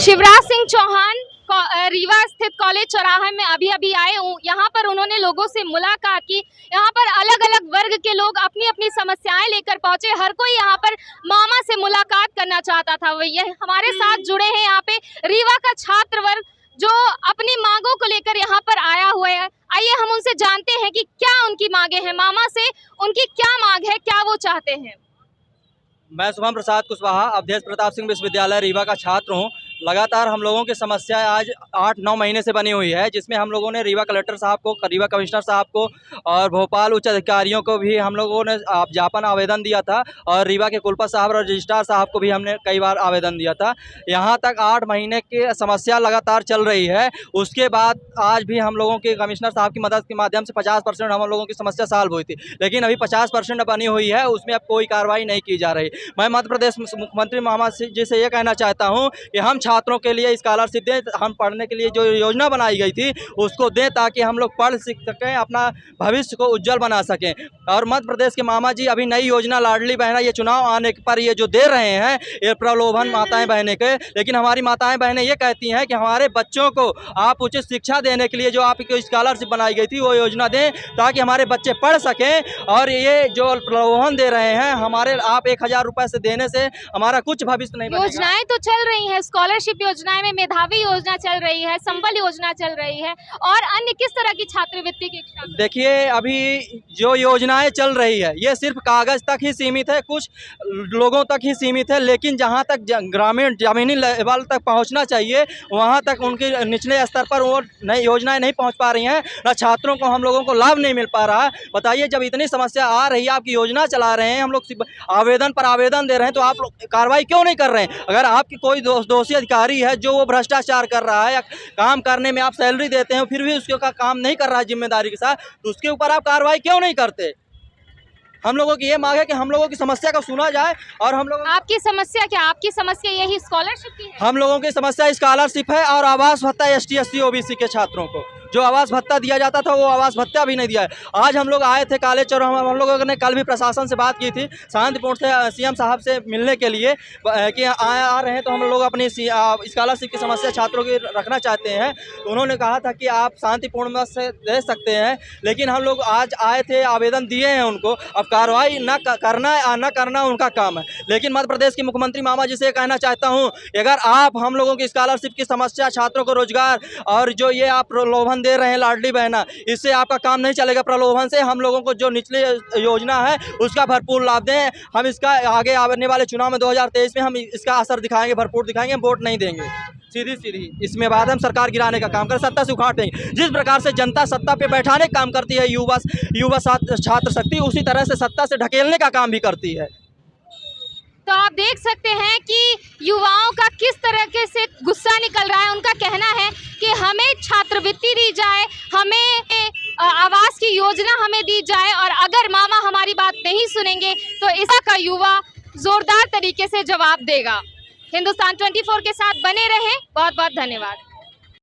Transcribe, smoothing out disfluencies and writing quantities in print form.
शिवराज सिंह चौहान रीवा स्थित कॉलेज चौराहे में अभी आए। यहाँ पर उन्होंने लोगों से मुलाकात की। यहाँ पर अलग अलग वर्ग के लोग अपनी अपनी समस्याएं लेकर पहुंचे। हर कोई यहाँ पर मामा से मुलाकात करना चाहता था। ये हमारे साथ जुड़े हैं यहाँ पे रीवा का छात्र वर्ग जो अपनी मांगों को लेकर यहाँ पर आया हुआ है। आइए हम उनसे जानते हैं कि क्या उनकी मांगे हैं। मामा से उनकी क्या मांग है, क्या वो चाहते हैं। मैं शुभम प्रसाद कुशवाहा अवधेश प्रताप सिंह विश्वविद्यालय रीवा का छात्र हूं। लगातार हम लोगों की समस्याएं आज 8-9 महीने से बनी हुई है, जिसमें हम लोगों ने रीवा कलेक्टर साहब को, रीवा कमिश्नर साहब को और भोपाल उच्च अधिकारियों को भी हम लोगों ने ज्ञापन आवेदन दिया था और रीवा के कुलपति साहब और रजिस्ट्रार साहब को भी हमने कई बार आवेदन दिया था। यहाँ तक 8 महीने की समस्या लगातार चल रही है। उसके बाद आज भी हम लोगों के कमिश्नर साहब की मदद के माध्यम से 50% हम लोगों की समस्या सॉल्व हुई थी, लेकिन अभी 50% बनी हुई है, उसमें अब कोई कार्रवाई नहीं की जा रही। मैं मध्य प्रदेश मुख्यमंत्री मामा जी से ये कहना चाहता हूँ कि हम छात्रों के लिए स्कॉलरशिप दें, हम पढ़ने के लिए जो योजना बनाई गई थी उसको दें, ताकि हम लोग पढ़ सीख सकें, अपना भविष्य को उज्जवल बना सकें। और मध्य प्रदेश के मामा जी अभी नई योजना लाडली बहना, ये चुनाव आने पर ये जो दे रहे हैं, ये प्रलोभन माताएं बहनें के, लेकिन हमारी माताएं बहनें ये कहती हैं कि हमारे बच्चों को आप उचित शिक्षा देने के लिए जो आपकी स्कॉलरशिप बनाई गई थी वो योजना दें, ताकि हमारे बच्चे पढ़ सकें। और ये जो प्रलोभन दे रहे हैं, हमारे आप 1000 रुपये से देने से हमारा कुछ भविष्य नहीं बनेगा। योजनाएं तो चल रही हैं, स्कॉलरशिप योजनाएं में मेधावी योजना चल रही है, संबल योजना चल रही है, और अन्य किस तरह की छात्रवृत्ति की इच्छा? देखिए, अभी जो योजनाएं चल रही है ये सिर्फ कागज तक ही सीमित है, कुछ लोगों तक ही सीमित है, लेकिन जहां तक ग्रामीण जमीनी लेवल तक पहुंचना चाहिए वहां तक उनके निचले स्तर पर वो नई योजनाएं नहीं पहुंच पा रही हैं, न छात्रों को, हम लोगों को लाभ नहीं मिल पा रहा। बताइए, जब इतनी समस्या आ रही है, आपकी योजना चला रहे हैं, हम लोग आवेदन पर आवेदन दे रहे हैं, तो आप लोग कार्रवाई क्यों नहीं कर रहे हैं? अगर आपकी कोई दोषी अधिकारी है जो वो भ्रष्टाचार कर रहा है या काम करने में आप सैलरी देते हैं फिर भी उसके का काम नहीं कर रहा है जिम्मेदारी के साथ, तो उसके ऊपर आप कार्रवाई क्यों नहीं करते? हम लोगों की ये मांग है कि हम लोगों की समस्या को सुना जाए। और हम लोग, आपकी समस्या क्या? आपकी समस्या यही स्कॉलरशिप की है? हम लोगों की समस्या स्कॉलरशिप है और आवास भत्ता ST SC OBC के छात्रों को जो आवास भत्ता दिया जाता था वो आवास भत्ता भी नहीं दिया है। आज हम लोग आए थे कॉलेज और हम लोगों ने कल भी प्रशासन से बात की थी, शांतिपूर्ण से CM साहब से मिलने के लिए कि आ रहे हैं, तो हम लोग अपनी स्कॉलरशिप की समस्या छात्रों की रखना चाहते हैं। तो उन्होंने कहा था कि आप शांतिपूर्ण से दे सकते हैं, लेकिन हम लोग आज आए थे, आवेदन दिए हैं उनको। अब कार्रवाई न करना या न करना उनका काम है, लेकिन मध्य प्रदेश के मुख्यमंत्री मामा जी से कहना चाहता हूँ, अगर आप हम लोगों की स्कॉलरशिप की समस्या, छात्रों को रोजगार और जो ये आप प्रलोभन दे रहे हैं लाडली बहना, इससे आपका काम नहीं चलेगा। प्रलोभन से हम लोगों को जो निचली योजना है उसका भरपूर लाभ दें। हम इसका आगे आने वाले चुनाव में 2023 में हम इसका असर दिखाएंगे, भरपूर दिखाएंगे। हम वोट नहीं देंगे सीधी इसमें बाद हम सरकार गिराने का काम कर, सत्ता से उखाड़ देंगे। जिस प्रकार से जनता सत्ता पे बैठाने का काम करती है युवा छात्र शक्ति, उसी तरह से सत्ता से ढकेलने का काम भी करती है। तो आप देख सकते हैं कि युवाओं का किस तरह से गुस्सा निकल रहा है। उनका कहना है कि हमें छात्रवृत्ति दी जाए, हमें आवास की योजना हमें दी जाए, और अगर मामा हमारी बात नहीं सुनेंगे तो इसका युवा जोरदार तरीके से जवाब देगा। हिंदुस्तान 24 के साथ बने रहें। बहुत बहुत धन्यवाद।